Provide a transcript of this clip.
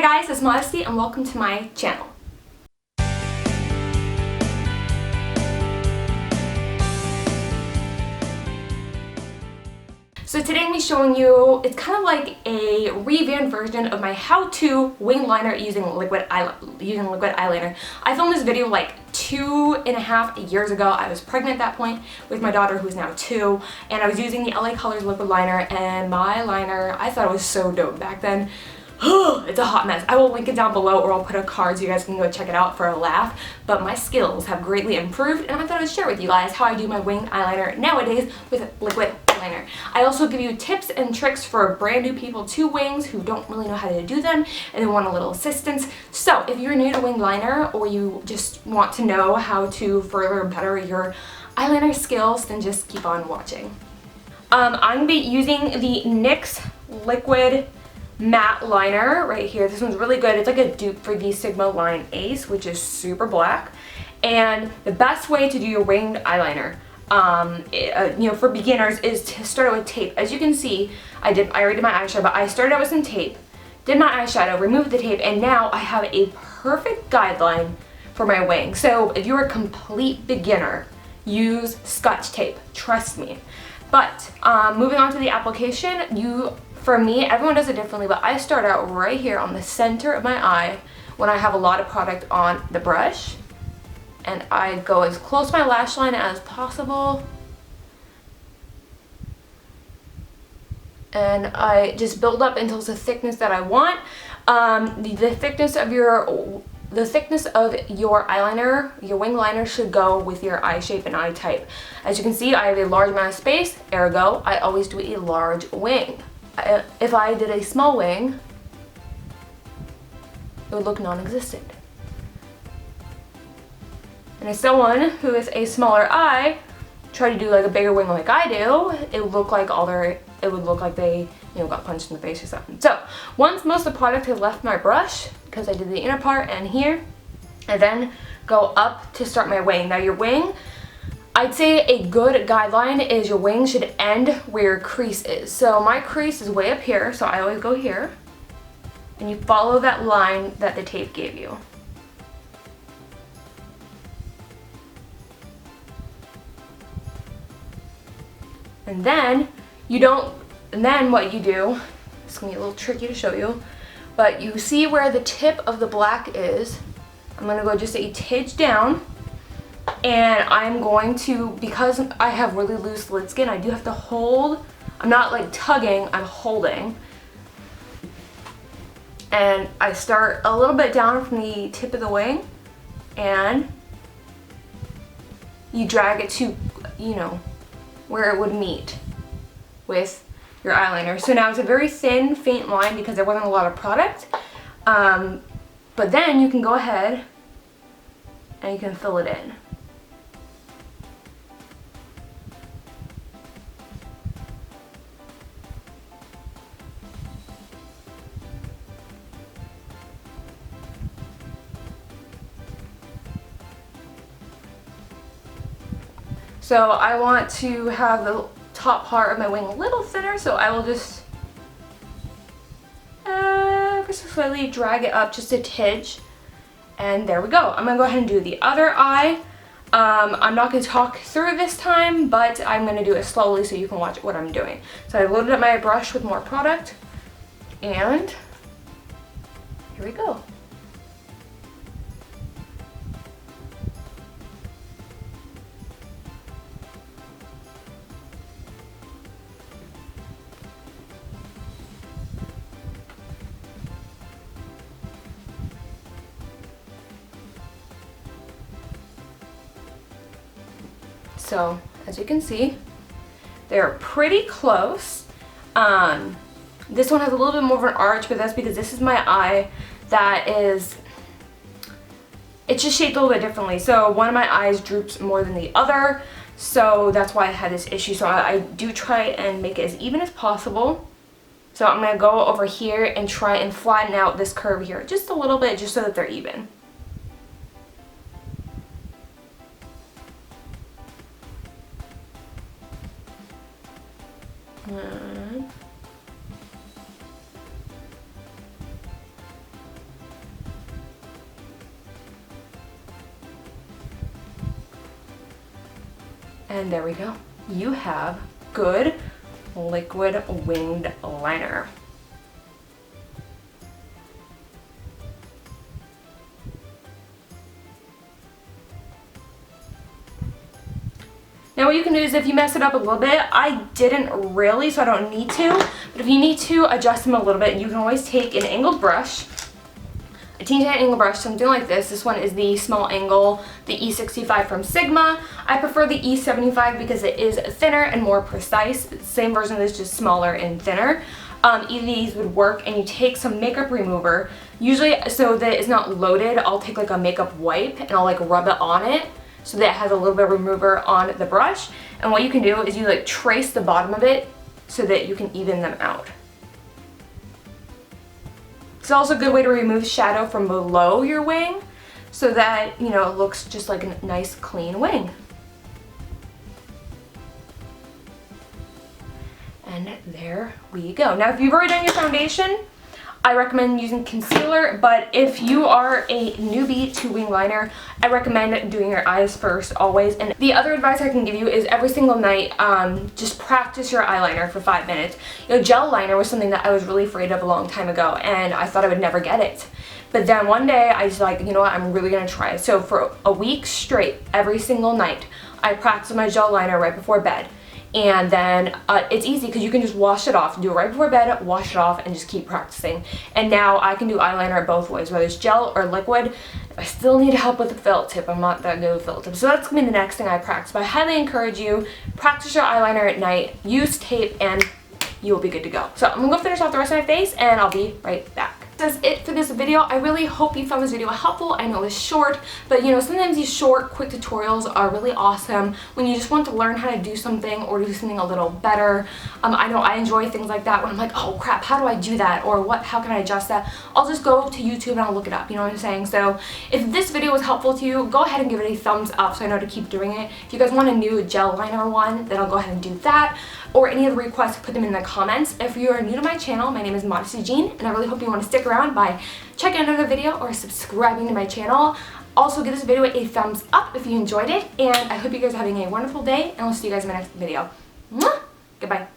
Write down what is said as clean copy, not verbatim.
guys, it's Modesty and welcome to my channel. So today I'm going to be showing you, it's kind of like a revamped version of my how-to wing liner using liquid eyeliner. I filmed this video like 2.5 years ago. I was pregnant at that point with my daughter, who is now 2, and I was using the LA Colors liquid liner, and my liner, I thought it was so dope back then. It's a hot mess. I will link it down below, or I'll put a card so you guys can go check it out for a laugh. But my skills have greatly improved, and I thought I'd share with you guys how I do my winged eyeliner nowadays with liquid liner. I also give you tips and tricks for brand new people to wings who don't really know how to do them and they want a little assistance. So if you're new to winged liner, or you just want to know how to further better your eyeliner skills, then just keep on watching. I'm going to be using the NYX liquid matte liner right here. This one's really good. It's like a dupe for the Sigma Line Ace, which is super black. And the best way to do your winged eyeliner, for beginners, is to start out with tape. As you can see, I already did my eyeshadow, but I started out with some tape, did my eyeshadow, removed the tape, and now I have a perfect guideline for my wing. So if you're a complete beginner, use Scotch tape, trust me. But moving on to the application, for me, everyone does it differently, but I start out right here on the center of my eye when I have a lot of product on the brush. And I go as close to my lash line as possible. And I just build up until it's the thickness that I want. The thickness of your eyeliner, your wing liner, should go with your eye shape and eye type. As you can see, I have a large amount of space, ergo, I always do a large wing. If I did a small wing, it would look non-existent. And if someone who is a smaller eye try to do like a bigger wing like I do, it would look like they got punched in the face or something. So once most of the product has left my brush, because I did the inner part and here, I then go up to start my wing. Now your wing, I'd say a good guideline is your wing should end where your crease is. So my crease is way up here, so I always go here. And you follow that line that the tape gave you. And then what you do, it's gonna be a little tricky to show you, but you see where the tip of the black is. I'm gonna go just a tidge down. And I'm going to, because I have really loose lid skin, I do have to hold. I'm not like tugging, I'm holding. And I start a little bit down from the tip of the wing, and you drag it to, where it would meet with your eyeliner. So now it's a very thin, faint line because there wasn't a lot of product. But then you can go ahead and you can fill it in. So I want to have the top part of my wing a little thinner, so I will just slightly drag it up just a tidge, and there we go. I'm gonna go ahead and do the other eye. I'm not gonna talk through this time, but I'm gonna do it slowly so you can watch what I'm doing. So I loaded up my brush with more product, and here we go. So as you can see, they're pretty close. This one has a little bit more of an arch, but that's because this is my eye it's just shaped a little bit differently. So one of my eyes droops more than the other, so that's why I had this issue. So I do try and make it as even as possible. So I'm gonna go over here and try and flatten out this curve here just a little bit, just so that they're even. And there we go. You have good liquid winged liner. Now what you can do is if you mess it up a little bit, I didn't really, so I don't need to, but if you need to adjust them a little bit, you can always take an angled brush, a teeny tiny angle brush, something like this. This one is the small angle, the E65 from Sigma. I prefer the E75 because it is thinner and more precise. Same version of this, just smaller and thinner. Either of these would work, and you take some makeup remover. Usually, so that it's not loaded, I'll take like a makeup wipe and I'll like rub it on it so that it has a little bit of remover on the brush. And what you can do is you like trace the bottom of it so that you can even them out. It's also a good way to remove shadow from below your wing so that, you know, it looks just like a nice clean wing. And there we go. Now if you've already done your foundation, I recommend using concealer, but if you are a newbie to wing liner, I recommend doing your eyes first always. And the other advice I can give you is every single night, just practice your eyeliner for 5 minutes. You know, gel liner was something that I was really afraid of a long time ago, and I thought I would never get it. But then one day I was like, you know what, I'm really gonna try it. So for a week straight, every single night, I practiced my gel liner right before bed. And then it's easy because you can just wash it off, do it right before bed, wash it off, and just keep practicing. And now I can do eyeliner both ways, whether it's gel or liquid. I still need help with the felt tip. I'm not that good with felt tip. So that's gonna be the next thing I practice. But I highly encourage you, practice your eyeliner at night, use tape, and you will be good to go. So I'm gonna go finish off the rest of my face, and I'll be right back. That's it for this video. I really hope you found this video helpful. I know it was short, but you know, sometimes these short, quick tutorials are really awesome when you just want to learn how to do something or do something a little better. I know I enjoy things like that when I'm like, oh crap, how do I do that? Or how can I adjust that? I'll just go to YouTube and I'll look it up, you know what I'm saying? So if this video was helpful to you, go ahead and give it a thumbs up so I know to keep doing it. If you guys want a new gel liner one, then I'll go ahead and do that. Or any other requests, put them in the comments. If you are new to my channel, my name is Modesty Jean, and I really hope you want to stick around by checking out another video or subscribing to my channel. Also, give this video a thumbs up if you enjoyed it, and I hope you guys are having a wonderful day, and I'll see you guys in my next video. Mwah! Goodbye.